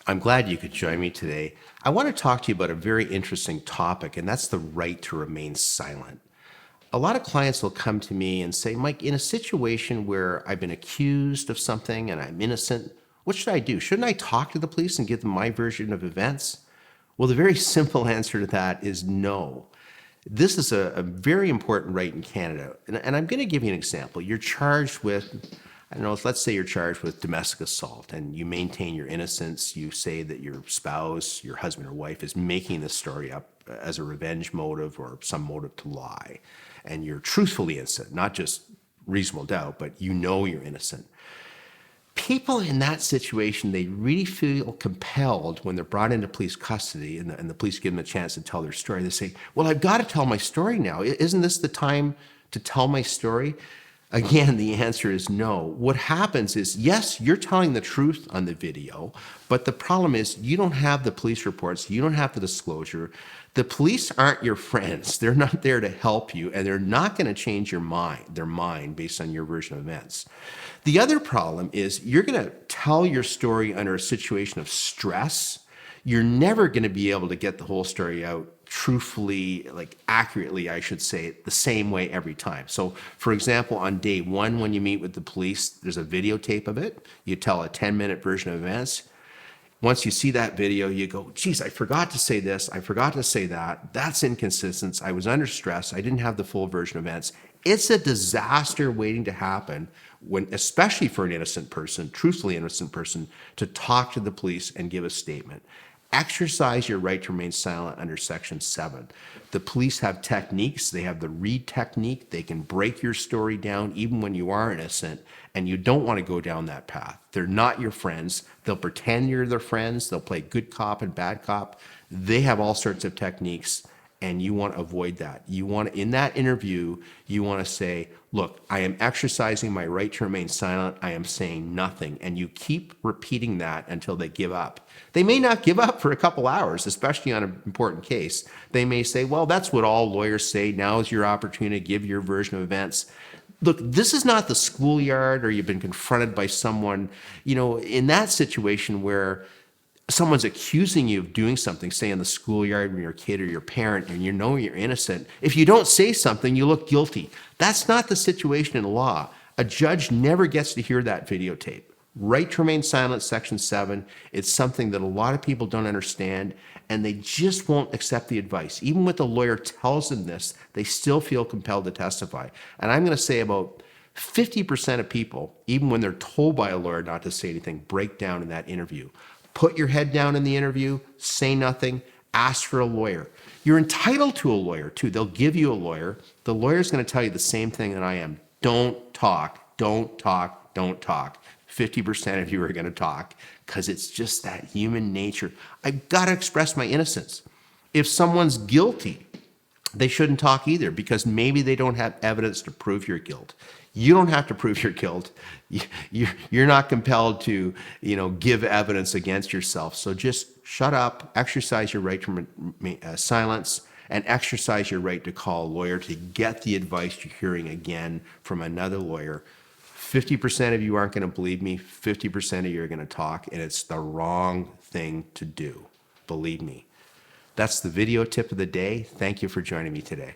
I'm glad you could join me today. I want to talk to you about a very interesting topic, and that's the right to remain silent. A lot of clients will come to me and say, Mike, in a situation where I've been accused of something and I'm innocent, what should I do? Shouldn't I talk to the police and give them my version of events? Well, the very simple answer to that is no. This is a very important right in Canada. And I'm going to give you an example. You're charged with, I don't know, let's say you're charged with domestic assault and you maintain your innocence. You say that your spouse, your husband or wife is making this story up as a revenge motive or some motive to lie. And you're truthfully innocent, not just reasonable doubt, but you know you're innocent. People in that situation, they really feel compelled when they're brought into police custody and the police give them a chance to tell their story. They say, well, I've got to tell my story now. Isn't this the time to tell my story? Again, the answer is no. What happens is, yes, you're telling the truth on the video, but the problem is you don't have the police reports, you don't have the disclosure. The police aren't your friends. They're not there to help you, and they're not going to change their mind based on your version of events. The other problem is you're going to tell your story under a situation of stress. You're never going to be able to get the whole story out truthfully, like accurately, I should say, the same way every time. So, for example, on day one, when you meet with the police, there's a videotape of it. You tell a 10-minute version of events. Once you see that video, you go, geez, I forgot to say this. I forgot to say that. That's inconsistent. I was under stress. I didn't have the full version of events. It's a disaster waiting to happen when, especially for an innocent person, truthfully innocent person, to talk to the police and give a statement. Exercise your right to remain silent under Section 7. The police have techniques. They have the read technique. They can break your story down even when you are innocent, and you don't want to go down that path. They're not your friends. They'll pretend you're their friends. They'll play good cop and bad cop. They have all sorts of techniques, and you want to avoid that. You want to, in that interview, you want to say, look, I am exercising my right to remain silent. I am saying nothing. And you keep repeating that until they give up. They may not give up for a couple hours, especially on an important case. They may say, well, that's what all lawyers say. Now is your opportunity to give your version of events. Look, this is not the schoolyard or you've been confronted by someone, in that situation where someone's accusing you of doing something, say in the schoolyard when you're a kid or your parent, and you know you're innocent. If you don't say something, you look guilty. That's not the situation in law. A judge never gets to hear that videotape. Right to remain silent, Section 7. It's something that a lot of people don't understand, and they just won't accept the advice. Even when the lawyer tells them this, they still feel compelled to testify. And I'm going to say about 50% of people, even when they're told by a lawyer not to say anything, break down in that interview. Put your head down in the interview, say nothing, ask for a lawyer. You're entitled to a lawyer too. They'll give you a lawyer. The lawyer's going to tell you the same thing that I am. Don't talk, don't talk, don't talk. 50% of you are going to talk because it's just that human nature. I've got to express my innocence. If someone's guilty, they shouldn't talk either because maybe they don't have evidence to prove your guilt. You don't have to prove your guilt. You're not compelled to, give evidence against yourself. So just shut up, exercise your right to silence, and exercise your right to call a lawyer to get the advice you're hearing again from another lawyer. 50% of you aren't going to believe me. 50% of you are going to talk, and it's the wrong thing to do. Believe me. That's the video tip of the day. Thank you for joining me today.